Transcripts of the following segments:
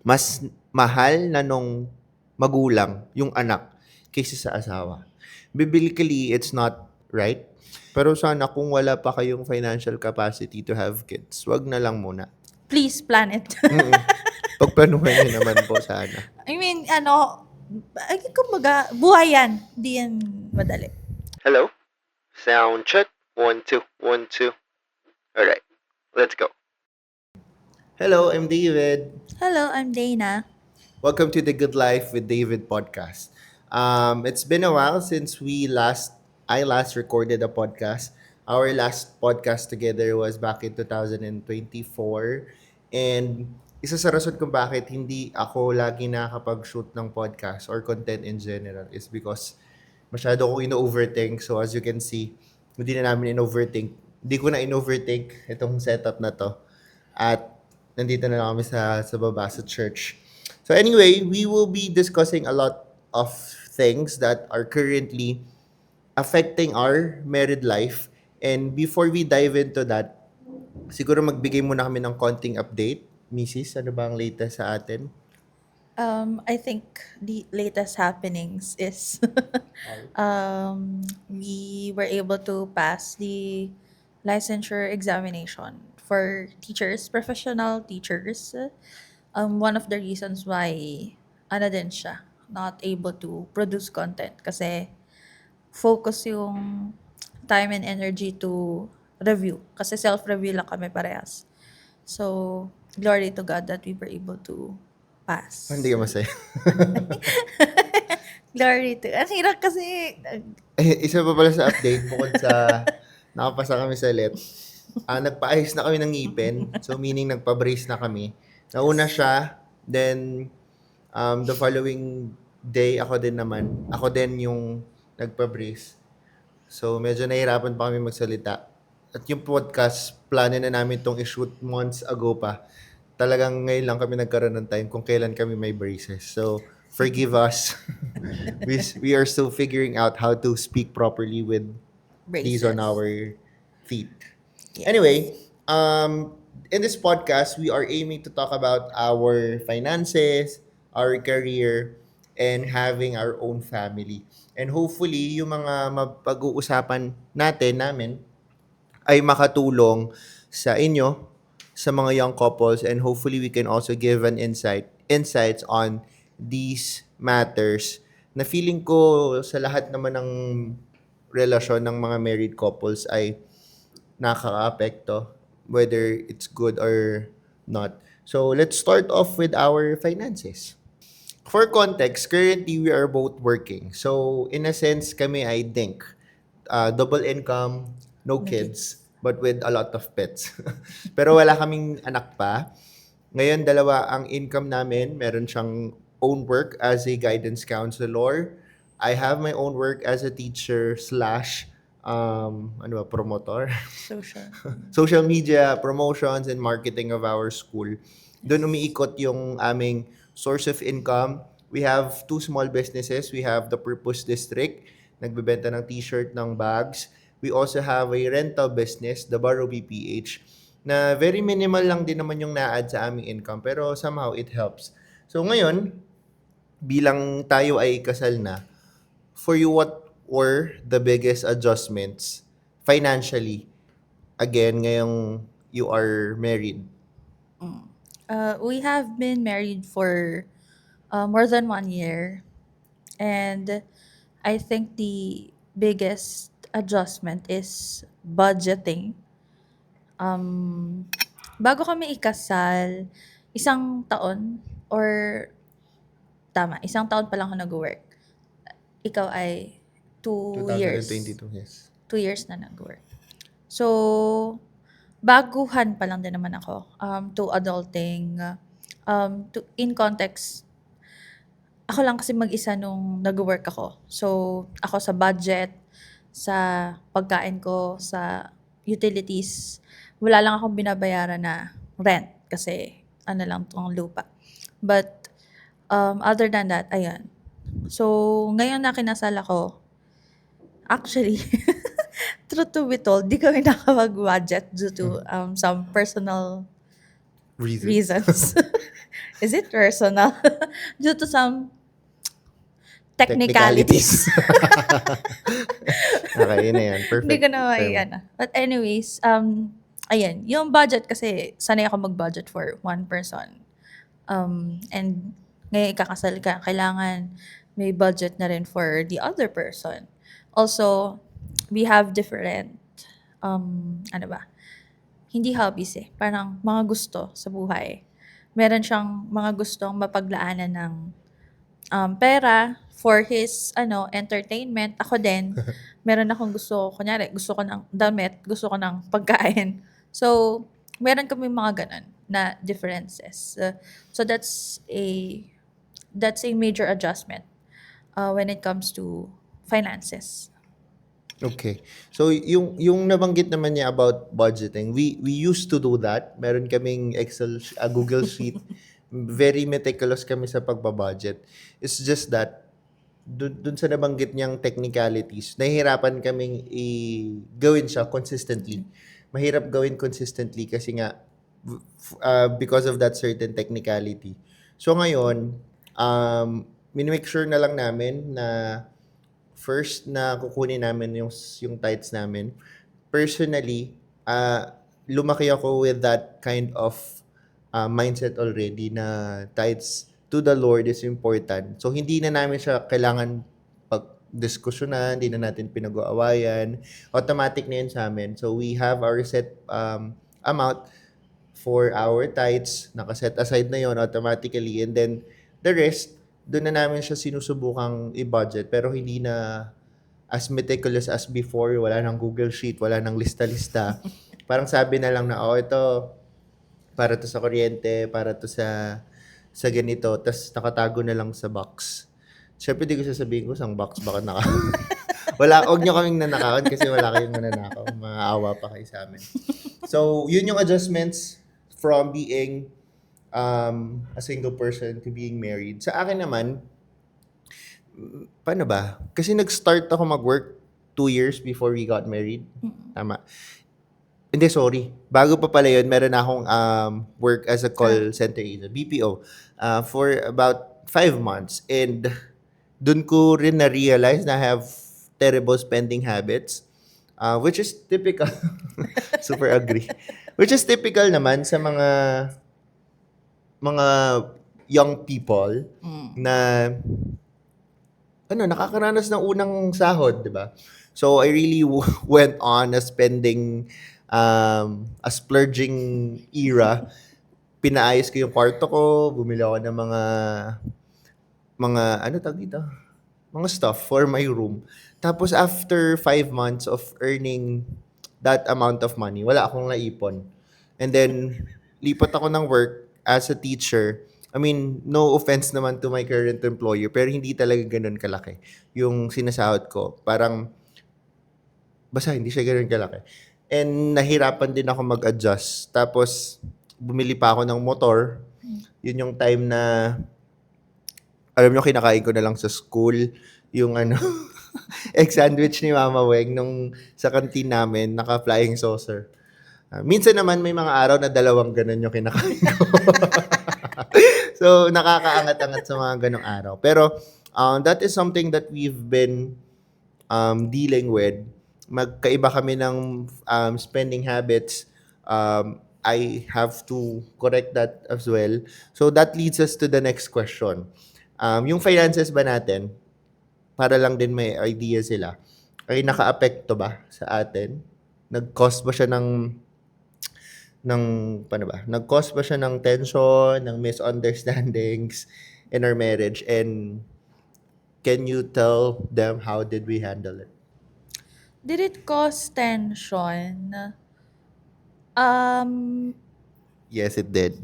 mas mahal na nung magulang yung anak kaysa sa asawa. Biblically, it's not right. Pero sana kung wala pa kayong financial capacity to have kids, wag na lang muna. Please plan it. Mm. Pagplanuhan nyo naman po sana. I mean, ay, kumbaga, buhay yan. Hindi yan madali. Hello? Sound check. 1, 2, 1, 2. Alright, let's go. Hello, I'm David. Hello, I'm Dana. Welcome to the Good Life with David podcast. It's been a while since I last recorded a podcast. Our last podcast together was back in 2024. And isa sa rason kung bakit hindi ako lagi nakakapag-shoot ng podcast or content in general is because masyado akong ino-overthink. So as you can see, hindi na namin in-overthink. Hindi ko na in-overthink itong setup na to. At nandito na lang kami sa baba sa church. So anyway, we will be discussing a lot of things that are currently affecting our married life. And before we dive into that, siguro magbigay muna kami ng konting update. Mrs., ano ba ang latest sa atin? I think the latest happenings is we were able to pass the licensure examination for teachers, professional teachers. One of the reasons why din siya not able to produce content kasi focus yung time and energy to review. Kasi self-review lang kami parehas. So, glory to God that we were able to pass. Hindi ka masaya. Glory to God. Ang hirap kasi, Isa pa pala sa update, bukod sa nakapasa kami sa LET, nagpaayos na kami ng ngipin. So, meaning nagpa-brace na kami. Nauna siya, then the following day, ako din yung nagpa-brace. So, medyo nahirapan pa kami magsalita. At yung podcast, plano na namin itong i-shoot months ago pa. Talagang ngayon lang kami nagkaroon ng time kung kailan kami may braces. So, forgive us. we are still figuring out how to speak properly with these on braces. our feet. Yes. Anyway, in this podcast, we are aiming to talk about our finances, our career, and having our own family. And hopefully, yung mga mapag-uusapan namin ay makatulong sa inyo, sa mga young couples, and hopefully we can also give an insights on these matters na feeling ko sa lahat naman ng relasyon ng mga married couples ay nakaka-apekto, whether it's good or not. So, let's start off with our finances. For context, currently we are both working. So, in a sense, kami ay think. Double income, no kids, but with a lot of pets. Pero wala kaming anak pa. Ngayon, dalawa ang income namin. Meron siyang own work as a guidance counselor. I have my own work as a teacher slash promoter. Social media promotions and marketing of our school. Doon umiikot yung aming source of income. We have two small businesses. We have the Purpose District, nagbebenta ng t-shirt, ng bags. We also have a rental business, the Baro BPH, na very minimal lang din naman yung na-add sa aming income, pero somehow it helps. So ngayon, bilang tayo ay kasal na, for you, what were the biggest adjustments financially? Again, ngayong you are married. We have been married for more than 1 year. And I think the biggest adjustment is budgeting. Bago kami ikasal, isang taon isang taon pa lang ako nag-work. Ikaw ay 2 years. 2022, yes. 2 years na nag-work. So, baguhan pa lang din naman ako to adulting. In context, ako lang kasi mag-isa nung nag-work ako. So, ako sa budget, sa pagkain ko, sa utilities, wala lang akong binabayaran na rent kasi lang tong lupa. But other than that, ayan. So, ngayon na kinasal ako, actually, truth to be told, di kami nakapag-budget due to some personal reasons. Is it personal? Due to some technicalities. Technicalities. Okay, yun na yan. Hindi ko Perfect na term. ano. But anyways, ayan, yung budget kasi sanay ako mag-budget for one person. And ngayon ikakasal ka, kailangan may budget na rin for the other person. Also, we have different, ano ba, hindi hobbies eh, parang mga gusto sa buhay. Meron siyang mga gustong mapaglaanan ng pera for his entertainment. Ako din, meron akong gusto, kunyari, gusto ko ng damit, gusto ko ng pagkain. So, meron kami mga ganun na differences. So that's a major adjustment when it comes to finances. Okay. So yung nabanggit naman niya about budgeting, we used to do that. Meron kaming Google Sheet. Very meticulous kami sa pagbabudget. It's just that dun sa nabanggit niyang technicalities, nahihirapan kaming gawin siya consistently. Mahirap gawin consistently kasi nga because of that certain technicality. So ngayon, minimake sure na lang namin na first na kukunin namin yung tithes namin. Personally, lumaki ako with that kind of mindset already na tithes to the Lord is important. So, hindi na namin siya kailangan pag-diskusyonan, hindi na natin pinag-aawayan. Automatic na yun sa amin. So, we have our set amount for our tithes. Nakaset aside na yon automatically. And then, the rest, doon na namin siya sinusubukang i-budget. Pero hindi na as meticulous as before. Wala nang Google Sheet, wala nang lista-lista. Parang sabi na lang na, oh, ito, para to sa kuryente, para to sa ganito, tas nakatago na lang sa box. Siyempre, di ko sasabihin ko, sang box, baka huwag nyo kaming nanakawan kasi wala kayong mananakaw. Maawa pa kayo sa amin. So, yun yung adjustments from being a single person to being married. Sa akin naman, paano ba? Kasi nag-start ako mag-work 2 years before we got married. Tama. Hindi, sorry. Bago pa pala yun, meron akong work as a call center agent, BPO, for about 5 months. And dun ko rin na-realize na I have terrible spending habits, which is typical. Super agree. Which is typical naman sa mga young people na nakakaranas ng unang sahod, di ba? So, I really went on a spending, a splurging era. Pinaayos ko yung kwarto ko, bumili ako ng ano tawag dito? Mga stuff for my room. Tapos, after 5 months of earning that amount of money, wala akong naipon. And then, lipat ako ng work as a teacher. I mean, no offense naman to my current employer, pero hindi talaga ganun kalaki yung sinasahod ko. Parang, basta hindi siya ganun kalaki. And nahirapan din ako mag-adjust. Tapos, bumili pa ako ng motor. Yun yung time na, alam nyo, kinakain ko na lang sa school yung egg sandwich ni Mama Weng nung sa kantin namin, naka-flying saucer. Minsan naman may mga araw na 2 ganun yung kinakain ko. So, nakakaangat-angat sa mga ganong araw. Pero, that is something that we've been dealing with. Magkaiba kami ng spending habits. I have to correct that as well. So, that leads us to the next question. Yung finances ba natin, para lang din may idea sila, ay naka-apekto ba sa atin? Nag-cause ba siya paano ba? Nag-cause ba siya ng tension, ng misunderstandings in our marriage? And can you tell them how did we handle it? Did it cause tension? Um, Yes, it did.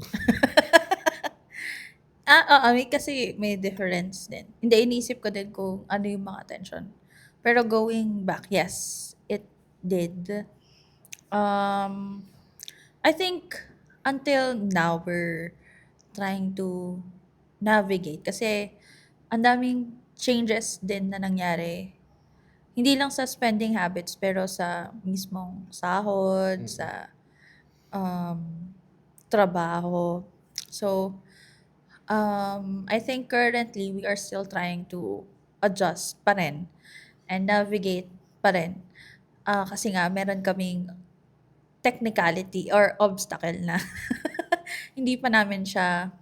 kasi may difference din. Hindi, inisip ko din kung ano yung mga tension. Pero going back, yes, it did. I think until now we're trying to navigate kasi ang daming changes din na nangyari. Hindi lang sa spending habits pero sa mismong sahod, sa trabaho. So, I think currently we are still trying to adjust pa rin and navigate pa rin. Kasi nga meron kaming technicality or obstacle na hindi pa namin siya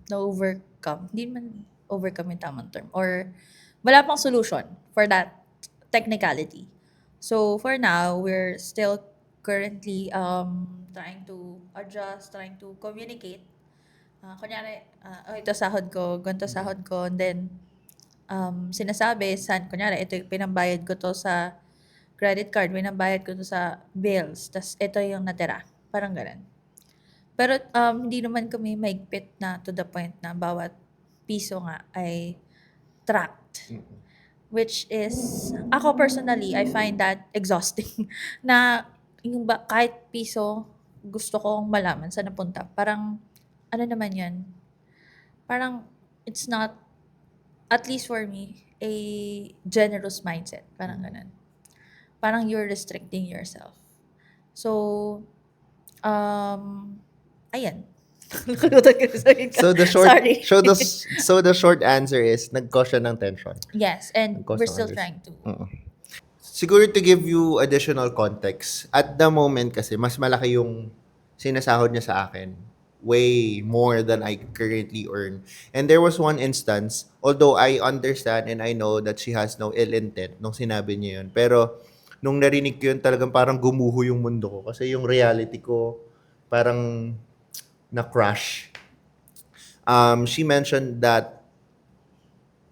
na-overcome. Hindi man overcome yung tamang term. Or wala pang solution for that technicality. So for now, we're still currently trying to adjust, trying to communicate. Kunyari, oh, ito sahod ko, ganito sahod ko, and then sinasabi, kunyari, ito yung pinambayad ko to sa credit card, pinambayad ko to sa bills, tas ito yung natira. Parang ganun. Pero hindi naman kami mahigpit na to the point na bawat piso nga ay tracked. Which is, ako personally, I find that exhausting. Na yung kahit piso, gusto kong malaman saan napunta. Parang, ano naman yun? Parang, it's not, at least for me, a generous mindset. Parang ganun. Parang you're restricting yourself. So, ayan. Nakalimutan ko yung sabihin ko. So the short Sorry. so the short answer is nag-cause siya ng tension. Yes, and Nag-cause we're ng still others. trying to. Siguro to give you additional context, at the moment kasi mas malaki yung sinasahod niya sa akin. Way more than I currently earn. And there was one instance, although I understand and I know that she has no ill intent nung sinabi niya yun. Pero nung narinig ko yun, talagang parang gumuho yung mundo ko. Kasi yung reality ko parang na-crash. She mentioned that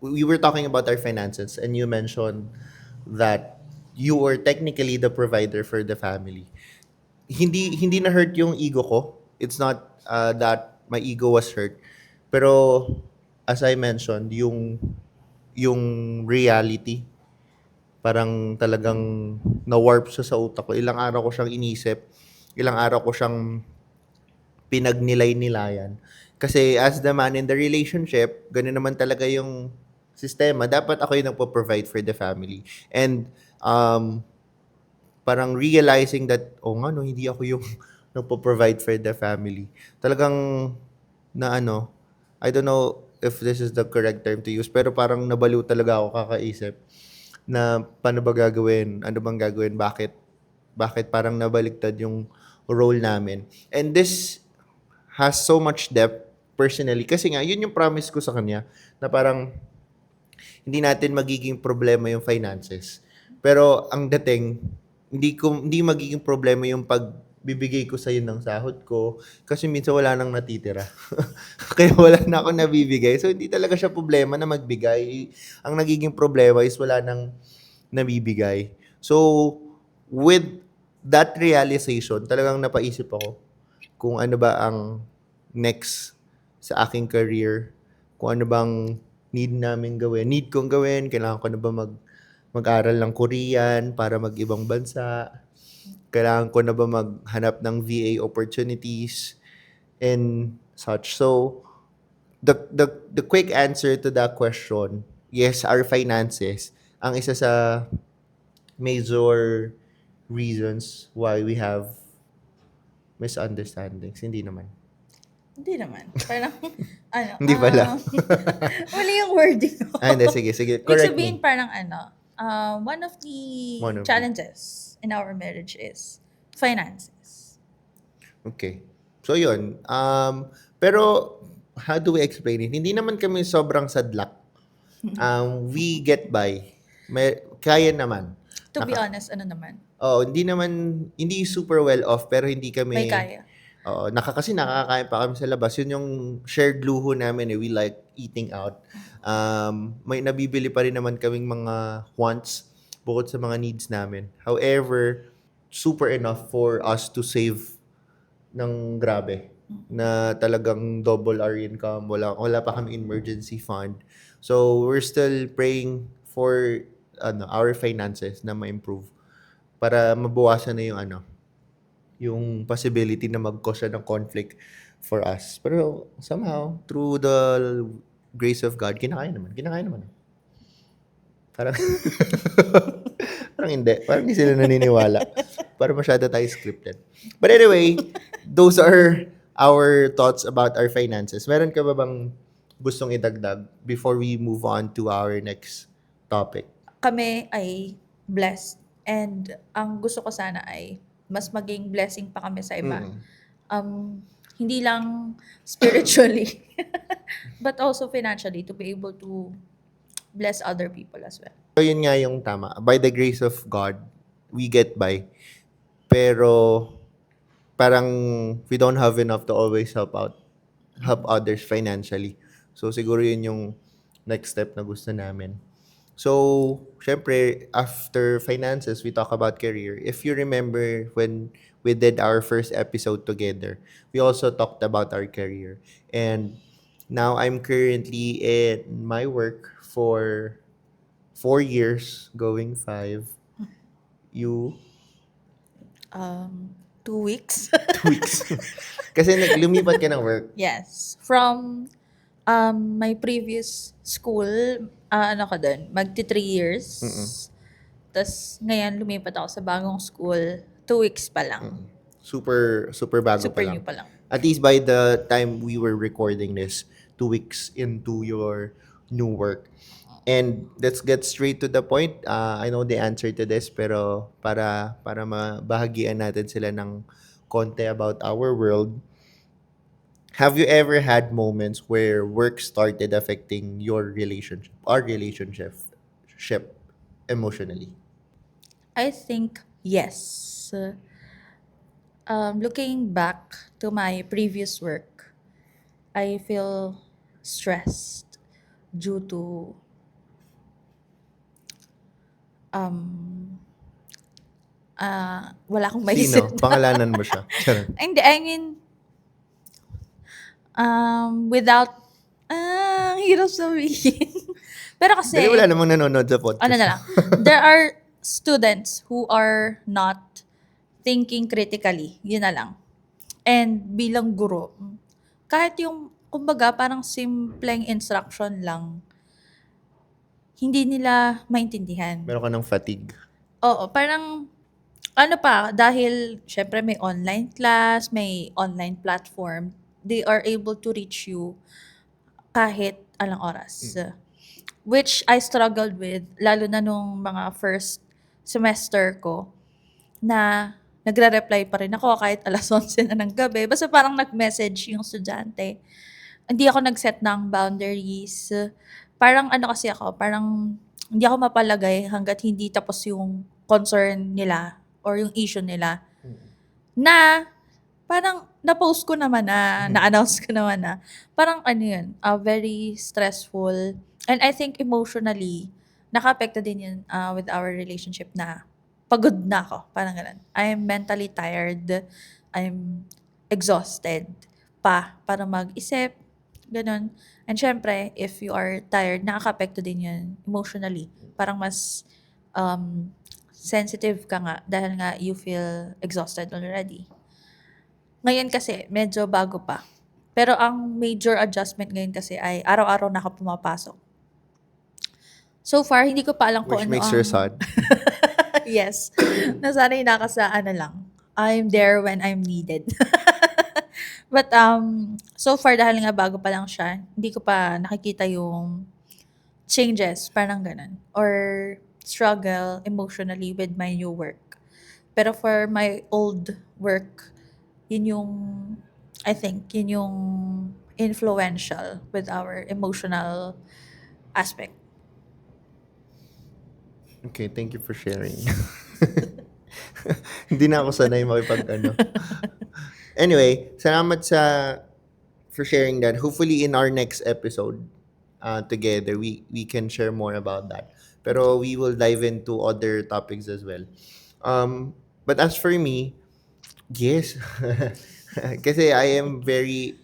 we were talking about our finances and you mentioned that you were technically the provider for the family. Hindi na hurt yung ego ko. It's not that my ego was hurt. Pero as I mentioned, yung reality parang talagang na-warp siya sa utak ko. Ilang araw ko siyang inisip, ilang araw ko siyang pinagnilay-nilayan. Kasi as the man in the relationship, ganun naman talaga yung sistema. Dapat ako yung nagpo-provide for the family. And parang realizing that, oh nga no, hindi ako yung nagpo-provide for the family. Talagang na ano, I don't know if this is the correct term to use, pero parang nabaliw talaga ako kakaisip na paano ba gagawin, ano bang gagawin, bakit parang nabaliktad yung role namin. And this has so much depth personally kasi nga yun yung promise ko sa kanya na parang hindi natin magiging problema yung finances. Pero ang dating, hindi magiging problema yung pagbibigay ko sa ng sahod ko kasi minsan wala nang natitira. Kaya wala na ako nabibigay. So hindi talaga siya problema na magbigay. Ang nagiging problema is wala nang nabibigay. So with that realization, talagang napaisip ako kung ano ba ang next sa aking career, kung ano bang need kong gawin, kailangan ko na ba mag-aral ng Korean para mag-ibang bansa, kailangan ko na ba maghanap ng VA opportunities and such. So the quick answer to that question, yes, our finances ang isa sa major reasons why we have misunderstandings. Hindi naman. Hindi naman. Parang, ano, Hindi pala. mali yung wording ko. Hindi, sige. Ibig Correct sabihin me. parang one of the One of the- challenges in our marriage is finances. Okay. So, yun. Pero, how do we explain it? Hindi naman kami sobrang sadlak. We get by. Kaya naman. To be honest, ano naman, Hindi super well off, pero hindi kami... may kaya. Oo, kasi nakakain pa kami sa labas. Yun yung shared luho namin eh. We like eating out. May nabibili pa rin naman kaming mga wants bukod sa mga needs namin. However, super enough for us to save ng grabe. Na talagang double our income. Wala pa kami emergency fund. So, we're still praying for our finances na ma-improve para mabawasan na yung possibility na mag-cause siya ng conflict for us. Pero somehow, through the grace of God, kinakaya naman. Parang, parang hindi. Parang hindi sila naniniwala. Parang masyado tayo scripted. But anyway, those are our thoughts about our finances. Meron ka ba bang gustong idagdag before we move on to our next topic? Kami ay blessed and ang gusto ko sana ay mas maging blessing pa kami sa iba. Mm. Hindi lang spiritually but also financially to be able to bless other people as well. So, yun nga yung tama. By the grace of God, we get by. Pero, parang we don't have enough to always help others financially. So, siguro yun yung next step na gusto namin. So, syempre, after finances, we talk about career. If you remember when we did our first episode together, we also talked about our career. And now I'm currently in my work for 4 years, going 5. You, 2 weeks. 2 weeks. Kasi lumipat ka ng work. Yes. From my previous school, ano ko dun, magti 3 years. Mm-mm. Tapos ngayon lumipat ako sa bagong school, 2 weeks pa lang. Super, super bago pa Super lang. new pa lang. At least by the time we were recording this, 2 weeks into your new work. And let's get straight to the point. I know the answer to this, pero para mabahagian natin sila ng konti about our world. Have you ever had moments where work started affecting your relationship, our relationship, emotionally? I think yes. Looking back to my previous work, I feel stressed due to wala akong Sino? maisip. Pangalanan mo siya. Charot. Hindi, I mean, without, hirap sabihin. Pero kasi, Dali, wala namang nanonood sa podcast. ano na lang, there are students who are not thinking critically. Yun na lang. And bilang guro, kahit yung, kumbaga, parang simpleng instruction lang, hindi nila maintindihan. Meron ka ng fatigue. Oo, parang, ano pa, dahil, syempre may online class, may online platform, they are able to reach you kahit alang oras. Which I struggled with, lalo na nung mga first semester ko, na nagre-reply pa rin ako kahit alas 11 na ng gabi. Basta parang nag-message yung estudyante. Hindi ako nag-set ng boundaries. Parang ano kasi ako, parang hindi ako mapalagay hanggat hindi tapos yung concern nila or yung issue nila. Na parang na-post ko naman na, na-announce ko naman na, parang ano yun, very stressful. And I think emotionally, naka-apekto din yun with our relationship na pagod na ako. Parang ganun. I'm mentally tired. I'm exhausted pa para mag-isip. Ganun. And syempre, if you are tired, nakaka-apekto din yun emotionally. Parang mas sensitive ka nga dahil nga you feel exhausted already. Ngayon kasi, medyo bago pa. Pero ang major adjustment ngayon kasi ay araw-araw na ako pumapasok. So far, hindi ko pa alam kung Which ano makes ang... her sad. Yes. Nasanay na ako sa ano lang. I'm there when I'm needed. But so far, dahil nga bago pa lang siya, hindi ko pa nakikita yung changes, parang ganun. Or struggle emotionally with my new work. Pero for my old work, yun yung, I think, yun yung influential with our emotional aspect. Okay, thank you for sharing. Hindi na ako sanay makipag-ano. Anyway, salamat for sharing that. Hopefully in our next episode together, we can share more about that. Pero we will dive into other topics as well. But as for me, yes. Kasi I am very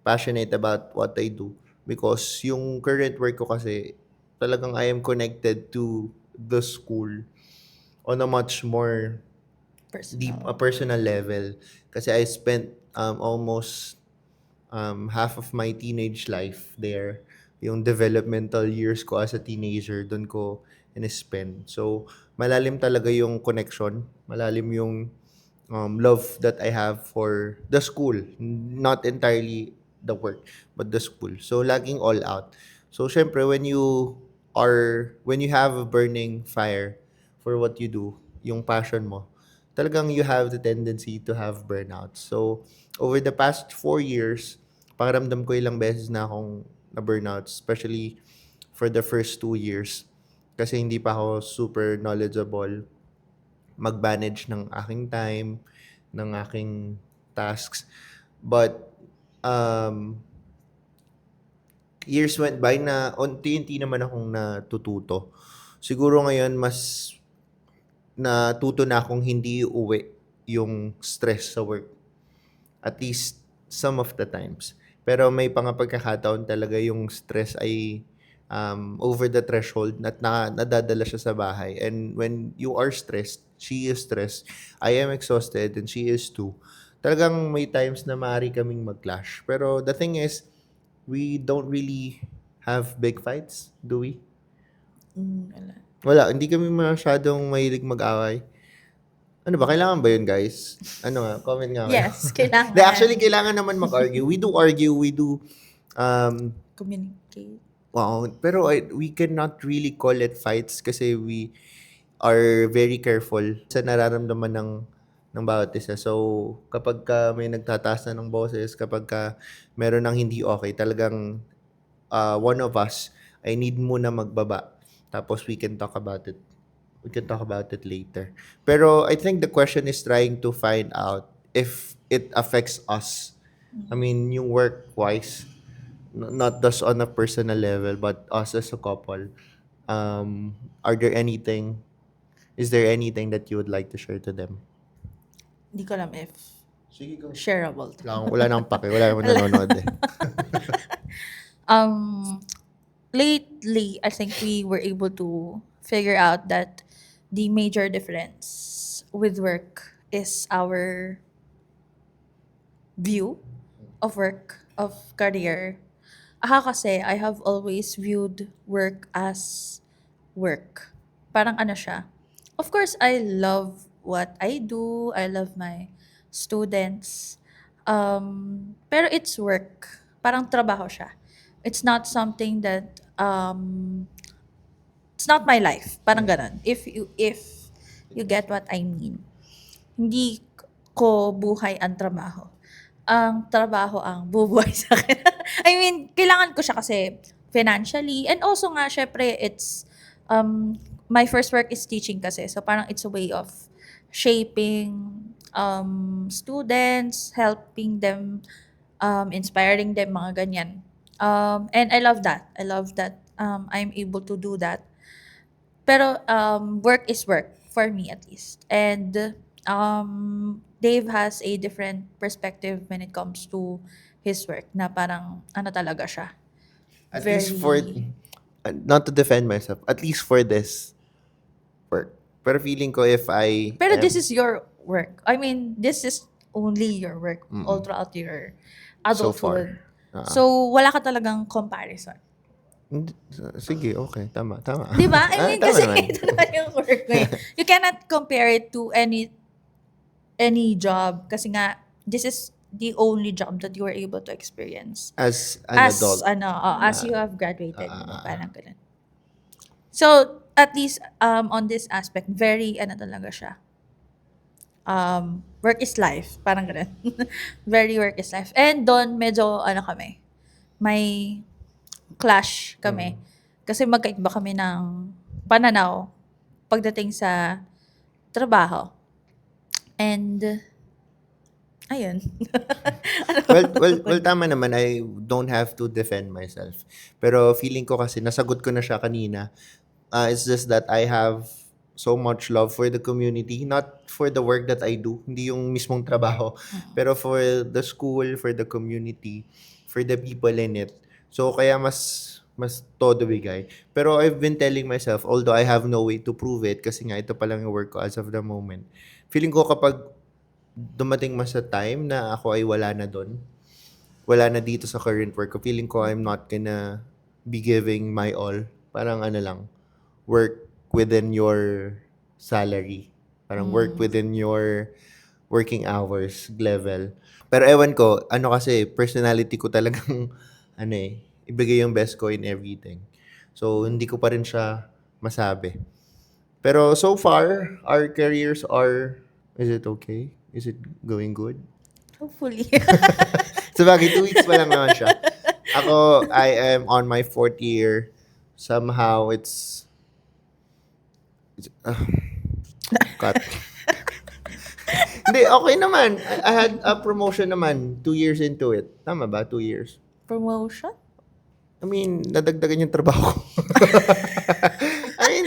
passionate about what I do. Because yung current work ko kasi, talagang I am connected to the school on a much more deep, Personal. personal level. Kasi I spent almost half of my teenage life there. Yung developmental years ko as a teenager, doon ko in-spend. So, malalim talaga yung connection. Malalim yung love that I have for the school, not entirely the work, but the school. So laging all out. So syempre when you have a burning fire for what you do, yung passion mo, talagang you have the tendency to have burnout. So over the past 4 years, pakiramdam ko ilang beses na akong na burnout, especially for the first 2 years kasi hindi pa ako super knowledgeable mag-manage ng aking time, ng aking tasks. But um, years went by na unti-unti naman akong natututo. Siguro ngayon mas natuto na akong hindi uuwi yung stress sa work. At least some of the times. Pero may mga pagkakataon talaga yung stress ay over the threshold at nadadala siya sa bahay. And when you are stressed, she is stressed, I am exhausted, and she is too. Talagang may times na maaari kaming mag-clash. Pero the thing is, we don't really have big fights, do we? Wala. Wala, hindi kami masyadong mahilig mag-away. Ano ba, kailangan ba yun, guys? Ano nga, comment nga kayo. Yes, kailangan. Actually, kailangan naman mag-argue. We do argue, we do, Communicate. wow, pero we cannot really call it fights kasi we are very careful sa nararamdaman ng bawat isa. So, kapag ka may nagtataas na ng boses, kapag ka meron ng hindi okay, talagang one of us ay need muna magbaba. Tapos we can talk about it. We can talk about it later. Pero I think the question is trying to find out if it affects us. I mean, yung work-wise, not just on a personal level, but us as a couple. Are there anything, is there anything that you would like to share to them? Hindi ko alam if Sige, go. shareable. Wala nang pake. Wala naman nanonood eh. Lately, I think we were able to figure out that the major difference with work is our view of work, of career. Ako kasi, I have always viewed work as work. Parang ano siya. Of course, I love what I do. I love my students. Pero it's work. Parang trabaho siya. It's not something that it's not my life. Parang ganun. If you get what I mean. Hindi ko buhay ang trabaho. Ang trabaho ang bubuhay sa akin. I mean, kailangan ko siya kasi financially and also nga syempre it's my first work is teaching kasi. So parang it's a way of shaping students, helping them, inspiring them, mga ganyan. And I love that. I love that I'm able to do that. Pero work is work for me at least. And Dave has a different perspective when it comes to his work na parang ano talaga siya. At least for, not to defend myself, at least for this work. Pero feeling ko if I Pero am- this is your work. I mean, this is only your work all throughout your So far. adulthood. So, wala ka talagang comparison. Sige, okay. Tama. Di ba? I mean, Tama kasi naman. ito naman yung work mo. You cannot compare it to any job kasi nga, this is the only job that you were able to experience. As an adult. As you have graduated. Parang ganun. So, at least on this aspect, very talaga siya. Work is life. Parang ganun. Very work is life. And doon, medyo kami. May clash kami. Kasi magkaiba kami ng pananaw pagdating sa trabaho. And, ayun. Well, tama naman. I don't have to defend myself. Pero feeling ko kasi, nasagot ko na siya kanina. It's just that I have so much love for the community. Not for the work that I do. Hindi yung mismong trabaho. Pero for the school, for the community, for the people in it. So, kaya mas todo bigay. Pero I've been telling myself, although I have no way to prove it, kasi nga ito pa lang yung work ko as of the moment, feeling ko kapag dumating mas sa time na ako ay wala na doon, wala na dito sa current work ko, feeling ko I'm not gonna be giving my all. Parang lang, work within your salary. Parang work within your working hours level. Pero ewan ko, ano kasi, personality ko talagang, ano ibigay yung best ko in everything. So, hindi ko pa rin siya masabi. Pero so far, our careers are, is it okay? Is it going good? Hopefully. So, bagay, 2 weeks pa lang naman siya. Ako, I am on my 4th year. Somehow, cut. Hindi, okay naman. I had a promotion naman 2 years into it. Tama ba? 2 years. Promotion? I mean, nadagdagan yung trabaho ko. I mean,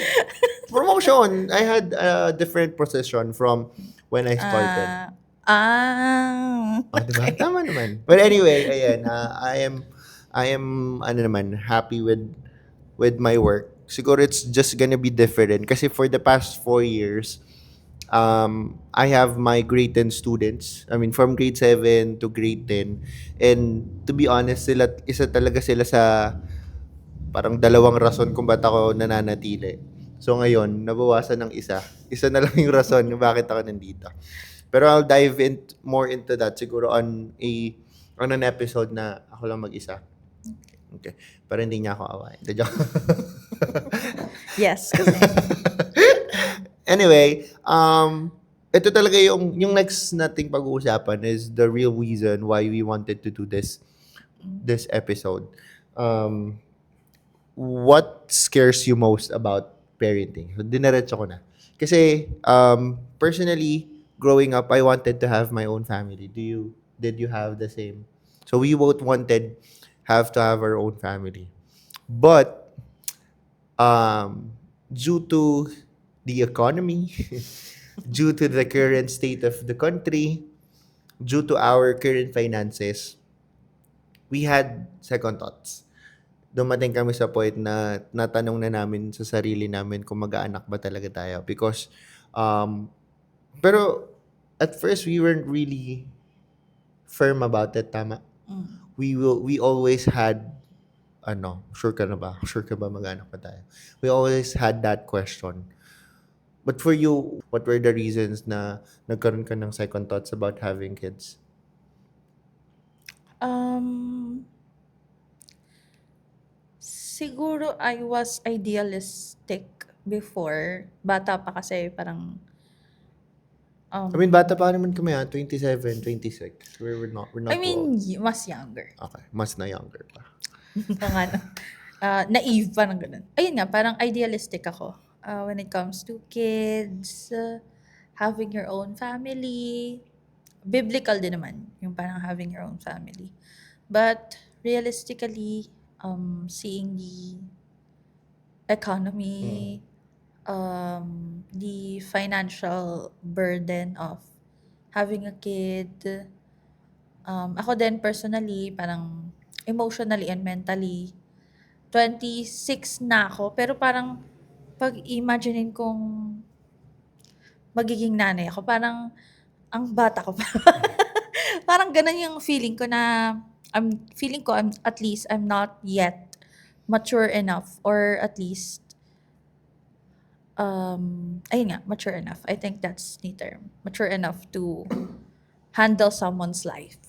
promotion. I had a different position from when I started. Diba? Okay. Tama naman. But anyway, ayan, I am, ano naman, happy with my work. Siguro it's just gonna be different. Kasi for the past 4 years, I have my grade 10 students. I mean, from grade 7 to grade 10. And to be honest, isa talaga sila sa parang dalawang rason kung ba't ako nananatili. So ngayon, nabawasan ng isa. Isa na lang yung rason kung bakit ako nandito. Pero I'll dive more into that siguro on an episode na ako lang mag-isa. Okay. Para hindi niya ako awayin. The joke. Yes, kasi Anyway, ito talaga yung next nating pag-uusapan is the real reason why we wanted to do this episode. What scares you most about parenting? So, dinaretso ko na. Kasi, personally, growing up, I wanted to have my own family. Did you have the same? So, we both have to have our own family. But, due to the economy, due to the current state of the country, due to our current finances, we had second thoughts. Dumating kami sa point na natanong na namin sa sarili namin kung mag-aanak ba talaga tayo. Because, pero at first, we weren't really firm about it, tama? We always had, sure ka na ba? Sure ka ba mag-aanak ba tayo? We always had that question. But for you, what were the reasons na nagkaroon ka ng second thoughts about having kids? siguro I was idealistic before. Bata pa kasi parang I mean, bata pa naman kami 27, 26. We're not I too mean, old. mas younger. Okay, mas na younger pa. Mga ano, naive, parang ganun. Ayun nga, parang idealistic ako. When it comes to kids, having your own family. Biblical din naman, yung parang having your own family. But realistically, seeing the economy, the financial burden of having a kid, ako din personally, parang emotionally and mentally, 26 na ako, pero parang pag-imaginein kong magiging nanay ako, parang ang bata ko pa. Parang ganun yung feeling ko na, at least I'm not yet mature enough, or at least, ayun nga, mature enough. I think that's the term. Mature enough to handle someone's life.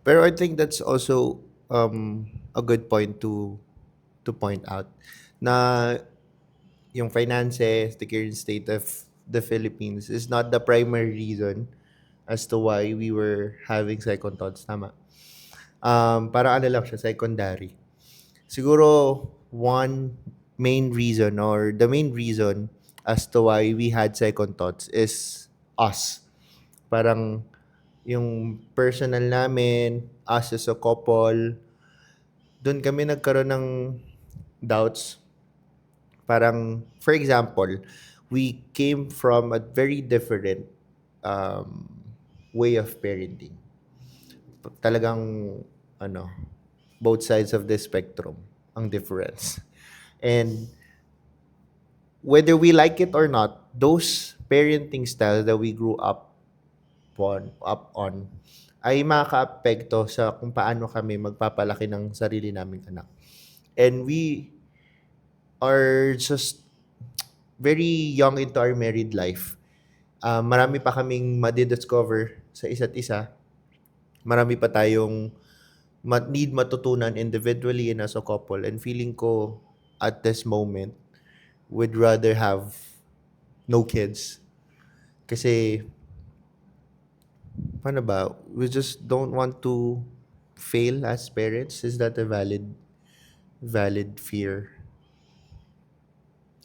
Pero I think that's also a good point to point out na yung finances, the current state of the Philippines is not the primary reason as to why we were having second thoughts. Tama. Para ano lang siya, secondary. Siguro, one main reason or the main reason as to why we had second thoughts is us. Parang yung personal namin, us as a couple, doon kami nagkaroon ng doubts. Parang, for example, we came from a very different way of parenting. Talagang, both sides of the spectrum ang difference. And whether we like it or not, those parenting styles that we grew up on ay makaka-apekto sa kung paano kami magpapalaki ng sarili naming anak. And we are just very young into our married life. marami pa kaming madidiscover sa isa't isa. Marami pa tayong need matutunan individually and as a couple. And feeling ko, at this moment, would rather have no kids. Kasi, paano ba? We just don't want to fail as parents. Is that a valid fear?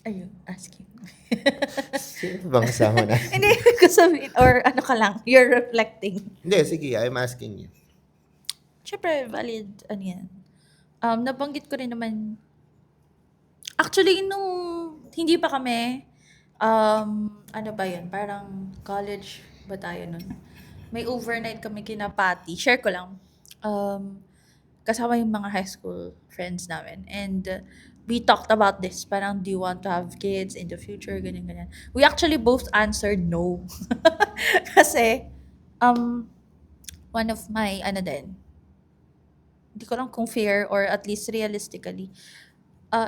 Are you asking? Sino bang kasama na? Hindi ko sabihin, or ano ka lang, you're reflecting. Hindi, sige, I'm asking you. Siyempre, valid, ano yan. Nabanggit ko rin naman, actually, nung hindi pa kami, ano ba yun, parang college ba tayo nun? May overnight kami kina Patty. Share ko lang. Kasama yung mga high school friends namin. And we talked about this. Parang, do you want to have kids in the future? Ganyan, ganyan. We actually both answered no. Kasi, one of my, ano din, hindi ko lang kung fair or at least realistically,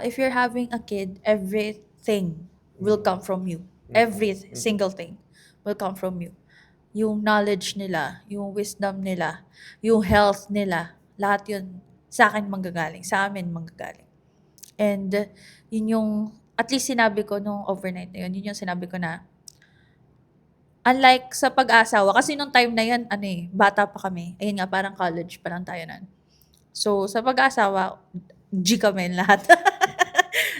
if you're having a kid, everything will come from you. Every single thing will come from you. Yung knowledge nila, yung wisdom nila, yung health nila, lahat yun sa akin manggagaling, sa amin manggagaling. And yun yung, at least sinabi ko nung overnight na yun yung sinabi ko na, unlike sa pag-asawa, kasi nung time na yun, bata pa kami. Ayun nga, parang college pa lang tayo nun. So, sa pag-asawa, G kami lahat.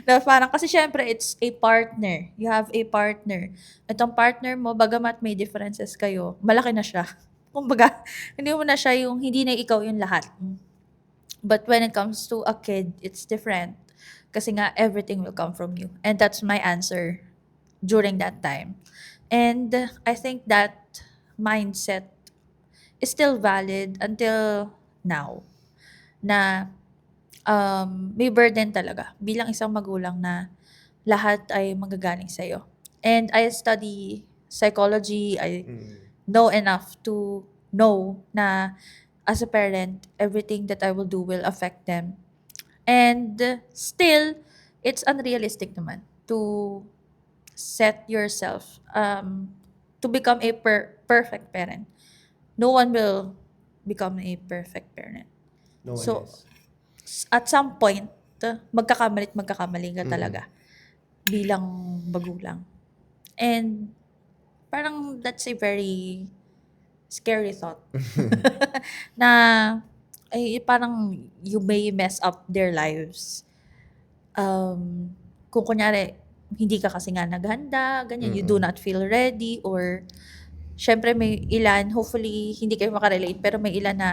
Na parang, kasi syempre, it's a partner. You have a partner. Itong partner mo, bagamat may differences kayo, malaki na siya. Kumbaga, hindi mo na siya yung, hindi na ikaw yung lahat. But when it comes to a kid, it's different. Kasi nga, everything will come from you. And that's my answer during that time. And I think that mindset is still valid until now. Na may burden talaga bilang isang magulang na lahat ay manggagaling sa'yo. And I study psychology. I know enough to know na as a parent, everything that I will do will affect them. And still, it's unrealistic naman to set yourself to become a perfect parent. No one will become a perfect parent. No one So, is. at some point, magkakamali ka talaga bilang magulang. And parang that's a very scary thought. Na ay parang you may mess up their lives. Kung kunyari, hindi ka kasi nga naghanda, ganyan, you do not feel ready, or syempre may ilan, hopefully hindi kayo makarelate, pero may ilan na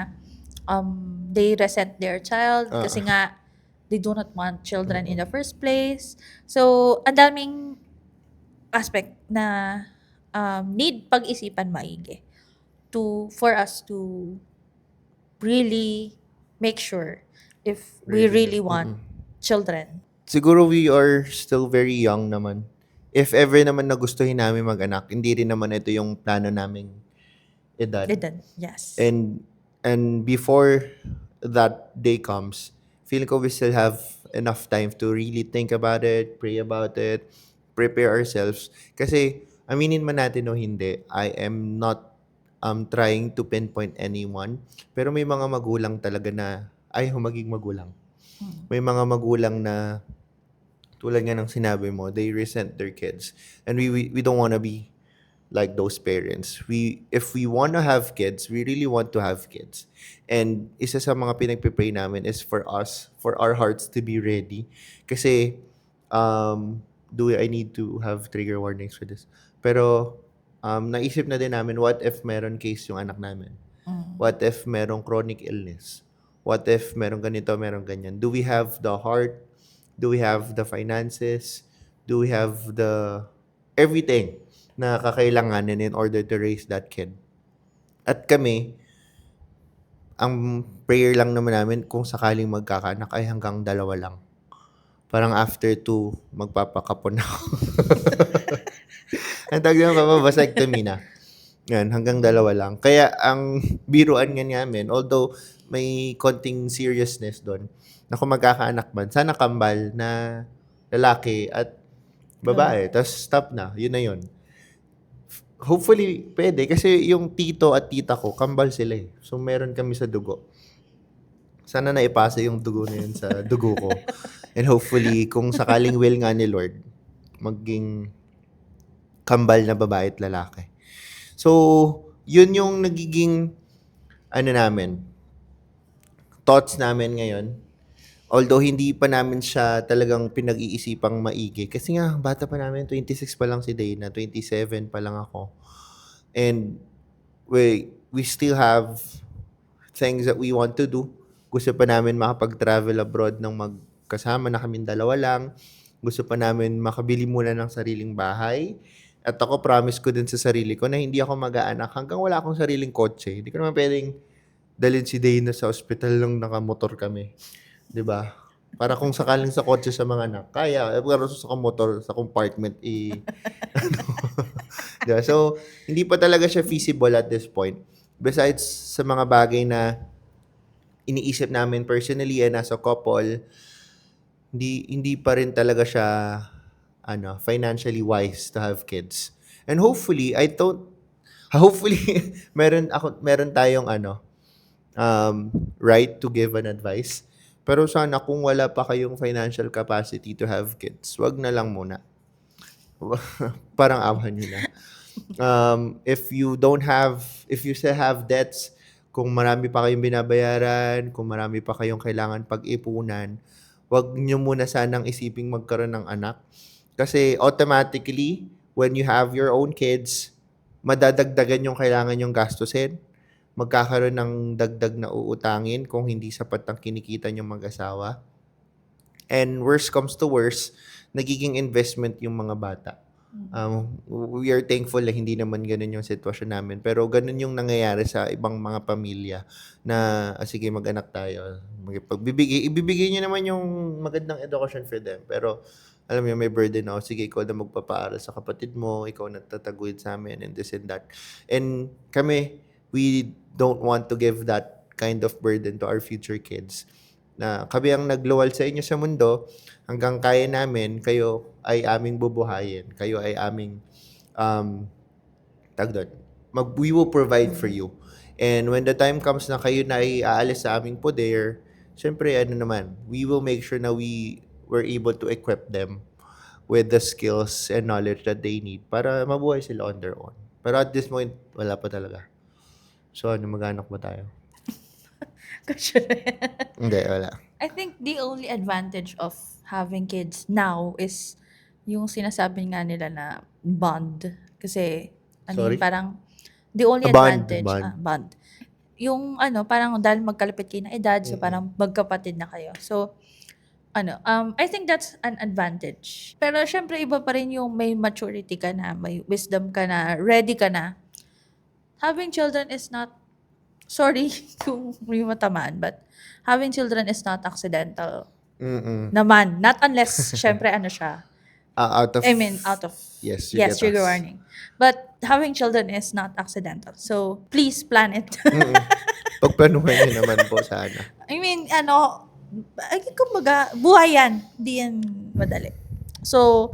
they resent their child kasi nga they do not want children in the first place. So, ang daming aspect na need pag-isipan maigi for us to really make sure if we really want children. Siguro we are still very young naman. If ever naman nagustuhin namin mag-anak, hindi rin naman ito yung plano naming edad. Yes. And before that day comes, feeling ko we still have enough time to really think about it, pray about it, prepare ourselves. Kasi, aminin man natin o hindi, I am not trying to pinpoint anyone. Pero may mga magulang talaga na ayaw maging magulang. May mga magulang na, tulad nga ng sinabi mo, they resent their kids. And we don't want to be like those parents. If we want to have kids, we really want to have kids. And isa sa mga pinagpipray namin is for us, for our hearts to be ready. Kasi, I need to have trigger warnings for this? Pero, naisip na din namin, what if meron case yung anak namin? What if merong chronic illness? What if merong ganito, merong ganyan? Do we have the heart? Do we have the finances? Do we have the everything na kakailanganin in order to raise that kid? At kami, ang prayer lang naman namin kung sakaling magkakaanak ay hanggang 2 lang. Parang after 2, magpapakapon ako. Ang tawag naman, vasectomy na. Yan, hanggang 2 lang. Kaya ang biruan nga namin, although may konting seriousness doon, na kung magkakaanak man, sana kambal na lalaki at babae. Tapos stop na. Yun na yun. hopefully, pwede. Kasi yung tito at tita ko, kambal sila eh. So, meron kami sa dugo. Sana naipasa yung dugo na yun sa dugo ko. And hopefully, kung sakaling will nga ni Lord, maging kambal na babae at lalaki. So, yun yung nagiging, ano namin, thoughts namin ngayon. Although, hindi pa namin siya talagang pinag-iisipang maigi. Kasi nga, bata pa namin, 26 pa lang si Dana, 27 pa lang ako. And we still have things that we want to do. Gusto pa namin makapag-travel abroad ng magkasama na kaming dalawa lang. Gusto pa namin makabili muna ng sariling bahay. At ako, promise ko din sa sarili ko na hindi ako mag-aanak hanggang wala akong sariling kotse. Hindi ko naman pwedeng dalhin si Dana sa ospital lang nakamotor kami. 'Di ba? Para kung sakaling sa kotse sa mga anak, kaya. Pero sa motor, sa compartment, diba? So, hindi pa talaga siya feasible at this point. Besides sa mga bagay na iniisip namin personally and as a couple, hindi pa rin talaga siya financially wise to have kids. And hopefully meron tayong right to give an advice. Pero sana kung wala pa kayong financial capacity to have kids, wag na lang muna. Parang awan nyo na. If you still have debts, kung marami pa kayong binabayaran, kung marami pa kayong kailangan pag-ipunan, wag nyo muna sanang isiping magkaroon ng anak. Kasi automatically, when you have your own kids, madadagdagan yung kailangan yung gastusin. Magkakaroon ng dagdag na uutangin kung hindi sapat ang kinikita yung mag-asawa. And worst comes to worst, nagiging investment yung mga bata. We are thankful na hindi naman ganun yung sitwasyon namin. Pero ganun yung nangyayari sa ibang mga pamilya na, sige, mag-anak tayo. Ibibigay nyo naman yung magandang education for them. Pero, alam mo, may burden ako. Sige, ikaw na magpapaaral sa kapatid mo. Ikaw na tataguyod sa amin and this and that. And kami, we don't want to give that kind of burden to our future kids. Na kami ang nagluwal sa inyo sa mundo, hanggang kaya namin, kayo ay aming bubuhayin. Kayo ay aming, we will provide for you. And when the time comes na kayo na ay aalis sa aming poder, syempre, we will make sure na we were able to equip them with the skills and knowledge that they need para mabuhay sila on their own. Pero at this point, wala pa talaga. So, mag-anak ba tayo? Kasi Hindi, wala. I think the only advantage of having kids now is yung sinasabi nga nila na bond. Kasi, Sorry? parang the only Bond. advantage, bond. Yung parang dahil magkalapit kayo na edad, so parang magkapatid na kayo. So, I think that's an advantage. Pero syempre iba pa rin yung may maturity ka na, may wisdom ka na, ready ka na. Having children is not, sorry kung may matamaan, but having children is not accidental naman. Not unless, syempre siya. Out of... out of, Yes, you yes, get trigger us. warning. But having children is not accidental. So, please plan it. Pagplanuhan nyo naman po sana. Kumbaga, buhay yan. Di yan madali. So,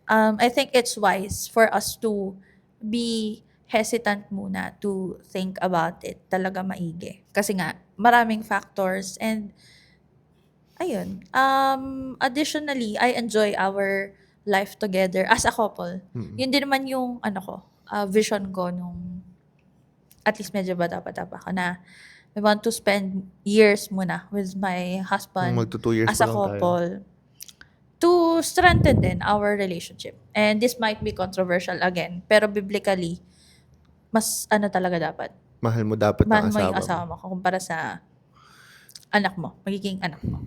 I think it's wise for us to be hesitant muna to think about it talaga maigi. Kasi nga, maraming factors and ayun. Additionally, I enjoy our life together as a couple. Yun din naman yung vision ko nung at least medyo bata-bata pa ako na I want to spend years muna with my husband Magto 2 years as pa a lang tayo. couple to strengthen din our relationship. And this might be controversial again, pero biblically, mas talaga dapat. Mahal mo dapat Mahal ang mo yung asawa asawa mo kumpara sa anak mo, magiging anak mo.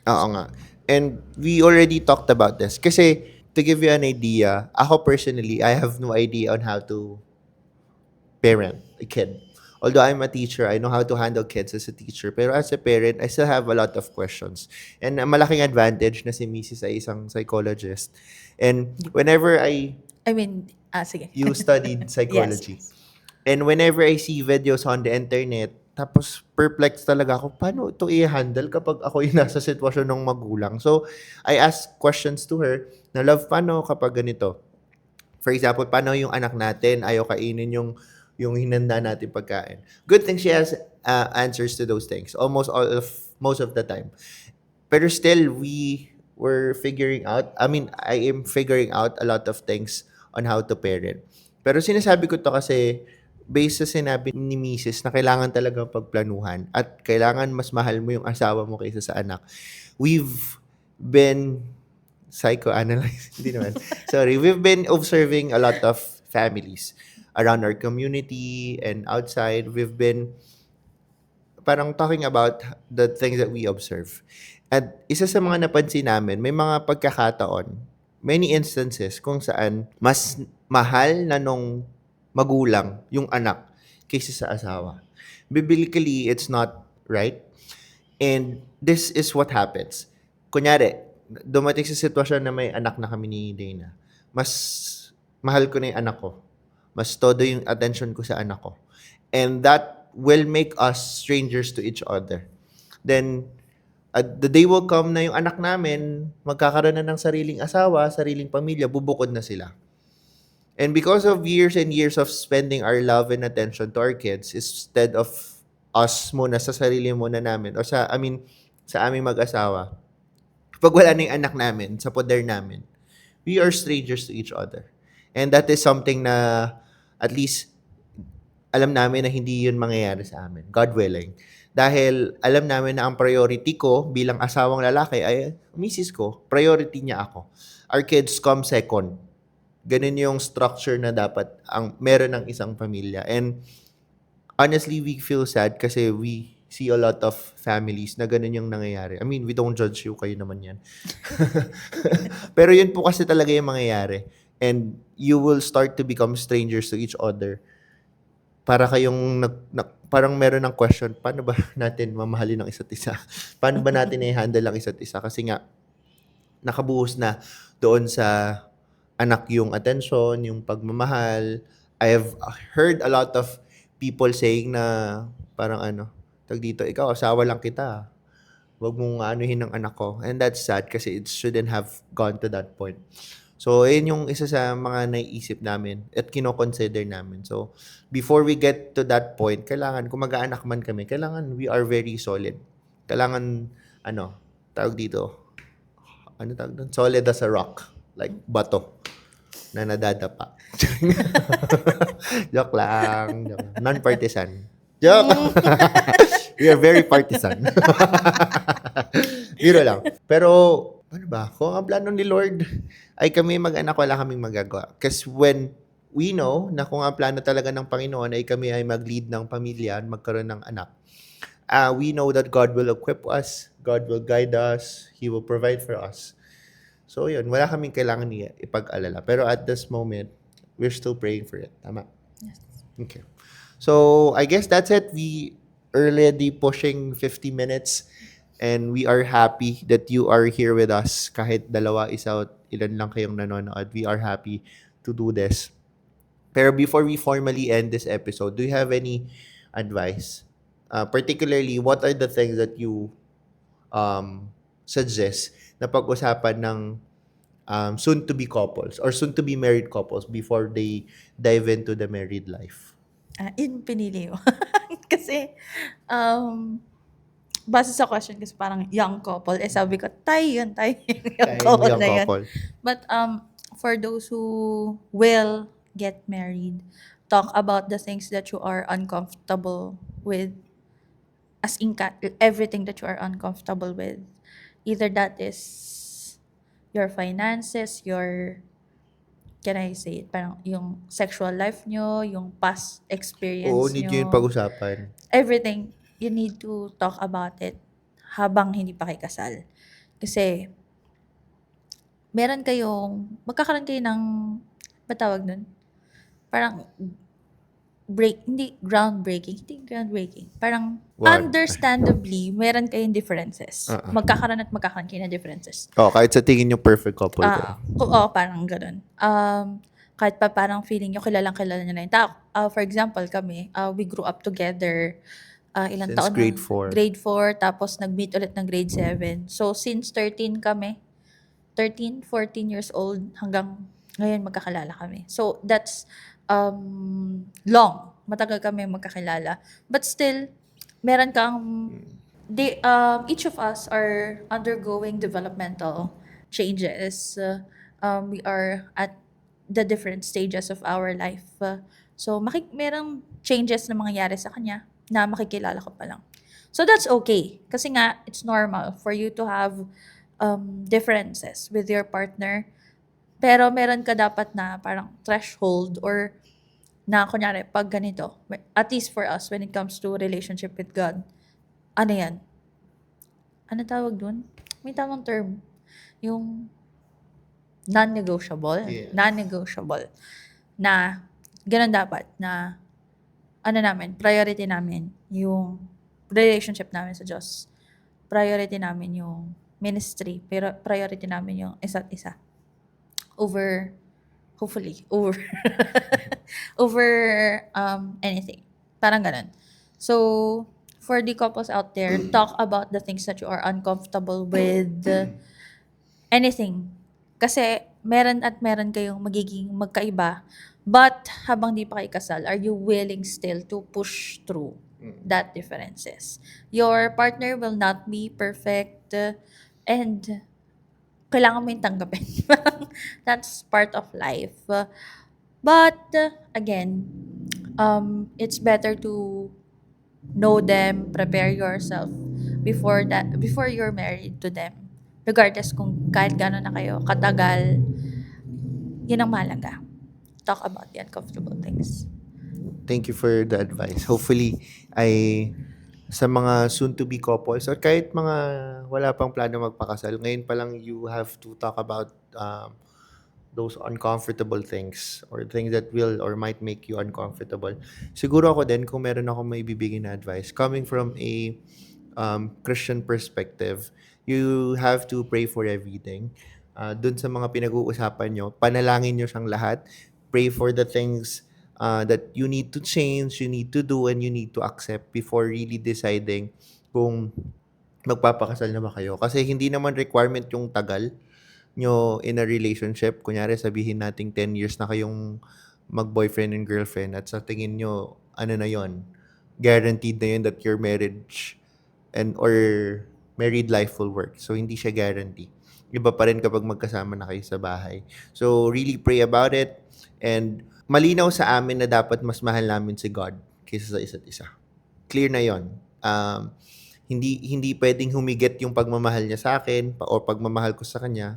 Oo nga. And we already talked about this. Kasi, to give you an idea, ako personally, I have no idea on how to parent a kid. Although I'm a teacher, I know how to handle kids as a teacher. Pero as a parent, I still have a lot of questions. And malaking advantage na si Mrs. ay isang psychologist. And whenever Sige. you studied psychology, Yes. and whenever I see videos on the internet, tapos perplexed talaga ako, paano ito i-handle kapag ako yung nasa sitwasyon ng magulang? So, I asked questions to her na, love, paano kapag ganito? For example, paano yung anak natin ayaw kainin yung hinanda natin pagkain. Good thing she has answers to those things most of the time. Pero still, we were figuring out, I mean, I am figuring out a lot of things on how to parent. Pero sinasabi ko to kasi based sa sinabi ni Mrs. na kailangan talaga pagplanuhan at kailangan mas mahal mo yung asawa mo kaysa sa anak. We've been psychoanalyzed, hindi naman. Sorry, we've been observing a lot of families around our community and outside. We've been parang talking about the things that we observe. At isa sa mga napansin namin, may mga pagkakataon, many instances kung saan mas mahal na nung magulang yung anak kaysa sa asawa. Biblically, it's not right. And this is what happens. Kunyari, dumating sa sitwasyon na may anak na kami ni Dana. Mas mahal ko na yung anak ko. Mas todo yung attention ko sa anak ko. And that will make us strangers to each other. Then, the day will come na yung anak namin, magkakaroon na ng sariling asawa, sariling pamilya, bubukod na sila. And because of years and years of spending our love and attention to our kids, instead of us muna sa sarili muna namin, sa aming mag-asawa, pag wala na yung anak namin, sa poder namin, we are strangers to each other. And that is something na at least alam namin na hindi yun mangyayari sa amin. God willing. Dahil alam namin na ang priority ko bilang asawang lalaki ay misis ko. Priority niya ako. Our kids come second. Ganun yung structure na dapat ang meron ng isang pamilya. And honestly, we feel sad kasi we see a lot of families na ganun yung nangyayari. I mean, we don't judge you. Kayo naman yan. Pero yun po kasi talaga yung mangyayari. And you will start to become strangers to each other. Para kayong parang meron ng question, paano ba natin mamahalin ng isa't isa? Paano ba natin i-handle ang isa't isa? Kasi nga, nakabuhos na doon sa anak yung attention, yung pagmamahal. I have heard a lot of people saying na parang tag dito, ikaw, asawa lang kita. Huwag mong anuhin ng anak ko. And that's sad kasi it shouldn't have gone to that point. So, yun yung isa sa mga naiisip namin at kino-consider namin. So, before we get to that point, kailangan, kung mag-aanak man kami, kailangan we are very solid. Kailangan, tawag dito, tawag doon? Solid as a rock. Like, bato na nadadapa. Joke lang. Non-partisan. Joke! We are very partisan. Biro lang. Pero, ano ba? Kung ang plano ni Lord ay kami mag-anak, wala kaming magagawa. Because when we know na kung ang plano talaga ng Panginoon ay kami ay mag-lead ng pamilya, magkaroon ng anak, we know that God will equip us, God will guide us, He will provide for us. So yun, wala kaming kailangan ipag-alala. Pero at this moment, we're still praying for it. Tama? Yes. Okay. So, I guess that's it. We already pushing 50 minutes. And we are happy that you are here with us. Kahit dalawa, isa, ilan lang kayong nanonood. We are happy to do this. Pero before we formally end this episode, do you have any advice? Particularly, what are the things that you suggest na pag-usapan ng soon-to-be couples or soon-to-be married couples before they dive into the married life? Yun pinili mo. Kasi, base sa question kasi parang young couple, sabi ko, tayo yun, young couple na yun. But for those who will get married, talk about the things that you are uncomfortable with, as in everything that you are uncomfortable with. Either that is your finances, can I say it, parang yung sexual life nyo, yung past experience Oo, need nyo yung nyo, pag-usapan. everything, you need to talk about it habang hindi pa kayo kasal. Kasi, magkakaroon kayo ng, batawag nun? Parang, hindi groundbreaking. Parang, understandably, meron kayong differences. Magkakaroon kayo ng differences. Kahit sa tingin nyo perfect couple kayo. Oo, parang ganun. Kahit pa parang feeling nyo kilala nyo na yung tao. For example, kami, we grew up together ilang Since taon grade na? 4. Grade 4, tapos nag-meet ulit ng grade 7. So, since 13 kami, 13, 14 years old, hanggang Ngayon magkakilala kami. So, that's long. Matagal kami magkakilala. But still, meron kang each of us are undergoing developmental changes. We are at the different stages of our life. So, merong changes na mangyayari sa kanya na makikilala ko pa lang. So, that's okay. Kasi nga, it's normal for you to have differences with your partner. Pero meron ka dapat na parang threshold or na kunyari, pag ganito, at least for us, when it comes to relationship with God, ano yan? Ano tawag dun? May tamang term. Yung non-negotiable. Yes. Non-negotiable. Na, ganun dapat. Na, ano namin, priority namin yung relationship namin sa Diyos. Priority namin yung ministry. Pero priority namin yung isa't isa. Over, hopefully, over anything. Parang ganun. So, for the couples out there, talk about the things that you are uncomfortable with. Anything. Kasi meron at meron kayong magiging magkaiba. But habang di pa kayo kasal, are you willing still to push through that differences? Your partner will not be perfect, and kailangan mo yung tanggapin. That's part of life. But again, it's better to know them, prepare yourself before you're married to them. Regardless kung kahit gano'n na kayo katagal, yun ang mahalaga. Talk about the uncomfortable things. Thank you for the advice. Hopefully, ay sa mga soon-to-be couples or kahit mga wala pang plano magpakasal, ngayon pa lang you have to talk about those uncomfortable things or things that will or might make you uncomfortable. Siguro ako din, kung meron ako may bibigyan na advice, coming from a Christian perspective, you have to pray for everything. Dun sa mga pinag-uusapan nyo, panalangin nyo siyang lahat. Pray for the things that you need to change, you need to do, and you need to accept before really deciding kung magpapakasal na ba kayo. Kasi hindi naman requirement yung tagal nyo in a relationship. Kunyari, sabihin nating 10 years na kayong mag-boyfriend and girlfriend at sa tingin nyo, ano na yon, guaranteed na yun that your marriage and or married life will work. So, hindi siya guarantee. Iba pa rin kapag magkasama na kayo sa bahay. So, really pray about it. And malinaw sa amin na dapat mas mahal namin si God kaysa sa isa't isa. Clear na yon. Hindi pwedeng humigit yung pagmamahal niya sa akin o pagmamahal ko sa kanya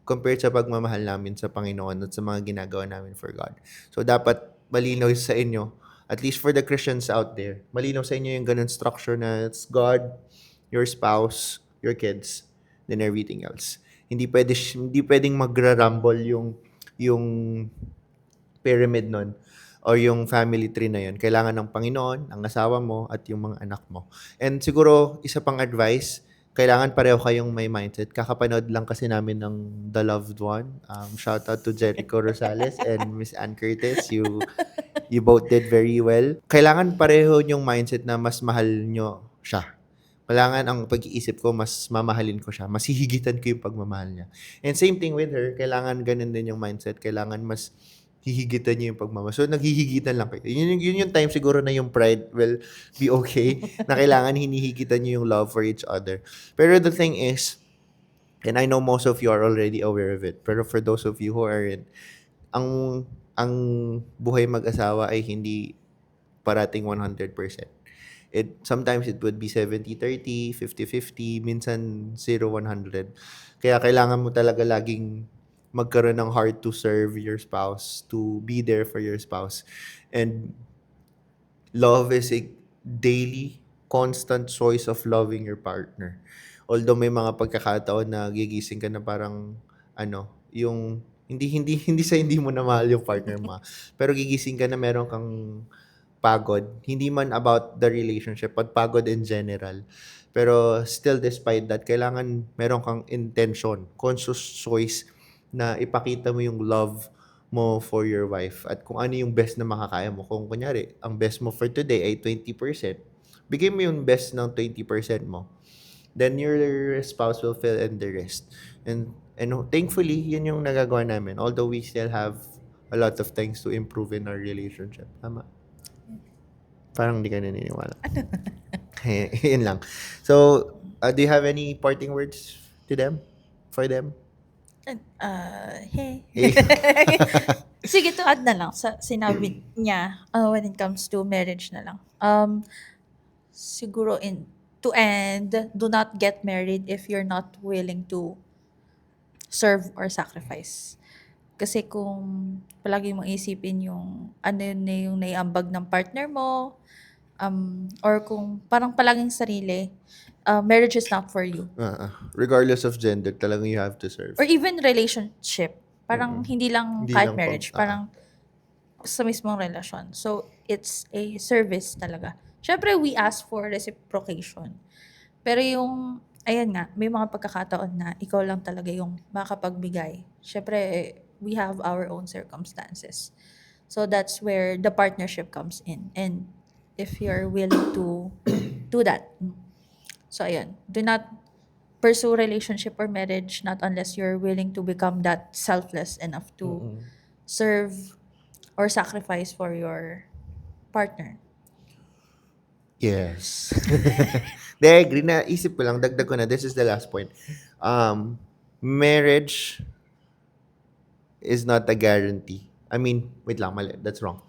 compared sa pagmamahal namin sa Panginoon at sa mga ginagawa namin for God. So, dapat malinaw sa inyo, at least for the Christians out there, malinaw sa inyo yung ganun structure na it's God, your spouse, your kids, then everything else. Hindi pwedeng magra-rumble yung pyramid nun or yung family tree na yun. Kailangan ng Panginoon, ang asawa mo, at yung mga anak mo. And siguro, isa pang advice, kailangan pareho kayong may mindset. Kakapanood lang kasi namin ng The Loved One. Shout out to Jericho Rosales and Miss Ann Curtis. You both did very well. Kailangan pareho yung mindset na mas mahal nyo siya. Kailangan ang pag-iisip ko, mas mamahalin ko siya. Mas hihigitan ko yung pagmamahal niya. And same thing with her, kailangan ganun din yung mindset. Kailangan mas hihigitan niyo yung pagmamahal. So, naghihigitan lang kayo. Yun yung time siguro na yung pride will be okay. Na kailangan hinihigitan niyo yung love for each other. Pero the thing is, and I know most of you are already aware of it, pero for those of you who aren't, ang buhay mag-asawa ay hindi parating 100%. Sometimes it would be 70-30, 50-50, minsan 0-100. Kaya kailangan mo talaga laging magkaroon ng heart to serve your spouse, to be there for your spouse. And love is a daily, constant choice of loving your partner. Although may mga pagkakataon na gigising ka na parang, yung, hindi mo na mahal yung partner mo. Pero gigising ka na meron kang pagod. Hindi man about the relationship, but pagod in general. Pero still, despite that, kailangan meron kang intention, conscious choice na ipakita mo yung love mo for your wife at kung ano yung best na makakaya mo. Kung kunyari, ang best mo for today ay 20%, bigay mo yung best ng 20% mo. then your spouse will fill in the rest. And thankfully, yun yung nagagawa namin. Although we still have a lot of things to improve in our relationship. Tama? Parang hindi ka naniniwala. Yun lang. So, do you have any parting words to them? For them? Hey. Hey. Sige, to add na lang sa sinabi niya, when it comes to marriage na lang. Siguro to end, do not get married if you're not willing to serve or sacrifice. Kasi kung palagi mong isipin yung ano yun na yung naiambag ng partner mo, or kung parang palaging sarili, marriage is not for you. Regardless of gender, talagang you have to serve. Or even relationship. Parang hindi lang Hindi kahit lang marriage. Parang sa mismong relasyon. So, it's a service talaga. Syempre, we ask for reciprocation. Pero yung, ayan nga, may mga pagkakataon na ikaw lang talaga yung makapagbigay. Syempre, we have our own circumstances. So, that's where the partnership comes in. And if you're willing to do that. So, ayun. Do not pursue relationship or marriage not unless you're willing to become that selfless enough to serve or sacrifice for your partner. Yes. I agree na. Isip ko lang, dagdag ko na. This is the last point. Marriage is not a guarantee. I mean, wait lang, mali. That's wrong.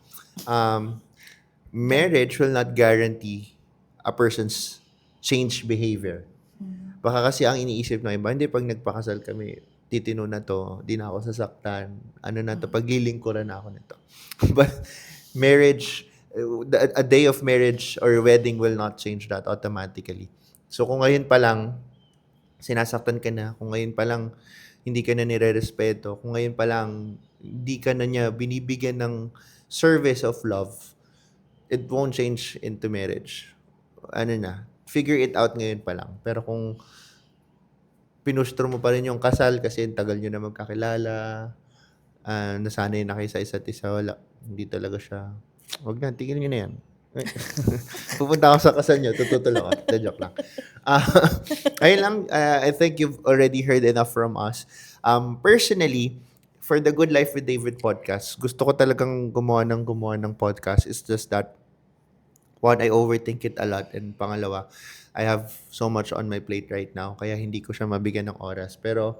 Marriage will not guarantee a person's changed behavior. Baka kasi ang iniisip ng iba, hindi, pag nagpakasal kami, titino na to, di na ako sasaktan, ano na to, paglilingkuran na ako nito. But marriage, a day of marriage or wedding will not change that automatically. So kung ngayon pa lang, sinasaktan ka na, kung ngayon pa lang, hindi ka na nire-respeto, kung ngayon pa lang, hindi ka na niya binibigyan ng service of love, it won't change into marriage. Ano na, figure it out ngayon pa lang. Pero kung pinustro mo pa rin yung kasal kasi tagal nyo na magkakilala, nasanay na kayo sa isa't isa, wala, hindi talaga siya, wag na, tigil nyo na yan. Pupunta ako sa kasal nyo, tututol ako. Joke lang. Ayun lang, I think you've already heard enough from us. Personally, for the Good Life with David podcast, gusto ko talagang gumawa ng podcast. It's just that, one, I overthink it a lot. And pangalawa, I have so much on my plate right now. Kaya hindi ko siya mabigyan ng oras. Pero,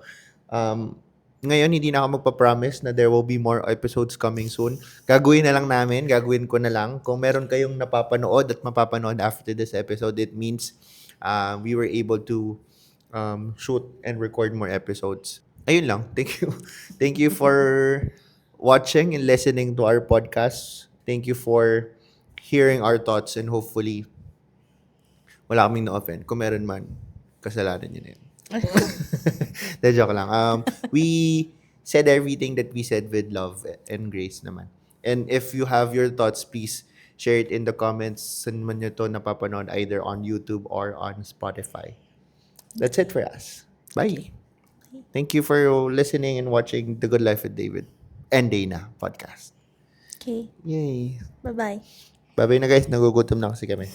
ngayon, hindi na ako magpa-promise na there will be more episodes coming soon. Gagawin ko na lang. Kung meron kayong napapanood at mapapanood after this episode, it means we were able to shoot and record more episodes. Ayun lang. Thank you. Thank you for watching and listening to our podcast. Thank you for hearing our thoughts, and hopefully wala kaming na-offend. Kung meron man, kasalanan nyo na yun. Joke lang. We said everything that we said with love and grace naman. And if you have your thoughts, please share it in the comments. Saan man nyo to napapanood, either on YouTube or on Spotify. That's it for us. Bye. Thank you for listening and watching The Good Life with David and Dana podcast. Okay. Yay. Bye-bye. Bye-bye na guys. Nagugutom na kasi kami.